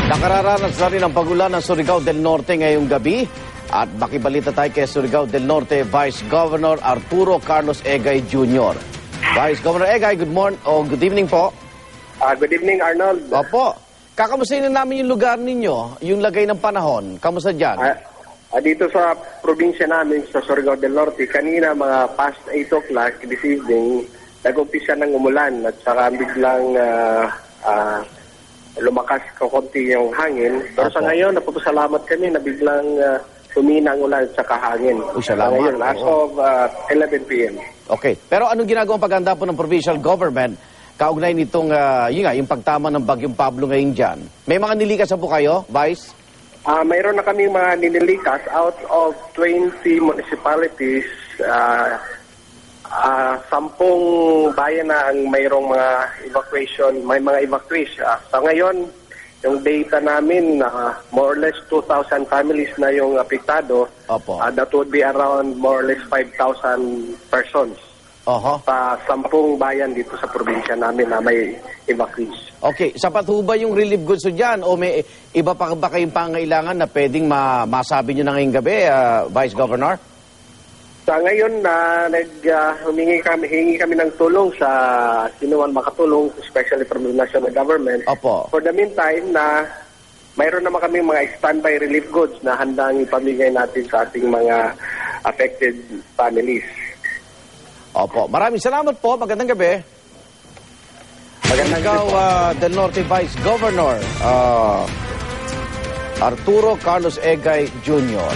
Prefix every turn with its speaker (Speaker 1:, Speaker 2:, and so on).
Speaker 1: Nakararanas na rin ang pagulan ng Surigao del Norte ngayong gabi. At makibalita tayo kay Surigao del Norte Vice Governor Arturo Carlos Egay Jr. Vice Governor Egay, good morning o good evening po.
Speaker 2: Good evening, Arnold.
Speaker 1: Opo. Kakamustahin na namin yung lugar ninyo, yung lagay ng panahon. Kamusta dyan?
Speaker 2: Dito sa probinsya namin sa Surigao del Norte, kanina mga past 8 o'clock this evening, nag-umpisa ng umulan at saka biglang lumakas konti yung hangin. Pero sa ngayon, napapasalamat kami na biglang humina ang ulan at saka hangin.
Speaker 1: Salamat.
Speaker 2: Ngayon, as of 11 p.m.
Speaker 1: Okay. Pero anong ginagawang paghanda po ng provincial government kaugnay nitong yung pagtama ng Bagyong Pablo ngayon dyan? May mga nilikas na po kayo, Vice?
Speaker 2: Mayroon na kami mga ninilikas out of 20 municipalities. 10 bayan na ang mayroong mga evacuation, may mga evacuation. Sa ngayon, yung data namin, more or less 2,000 families na yung apektado.
Speaker 1: Opo.
Speaker 2: That would be around more or less 5,000 persons. Sa 10 bayan dito sa probinsya namin na may evacuees. Okay,
Speaker 1: sapat ho ba yung relief goods dyan? O may iba pa ba kayong pangailangan na pwedeng masabi nyo na ngayong gabi, Vice Governor?
Speaker 2: Sa ngayon, hingi kami ng tulong sa sinuman makatulong, especially from the national government.
Speaker 1: Opo.
Speaker 2: For the meantime, mayroon naman kami mga standby relief goods na handang ipamigay natin sa ating mga affected families.
Speaker 1: Opo. Maraming salamat po. Magandang gabi. Surigao del Norte Vice Governor Arturo Carlos Egay Jr.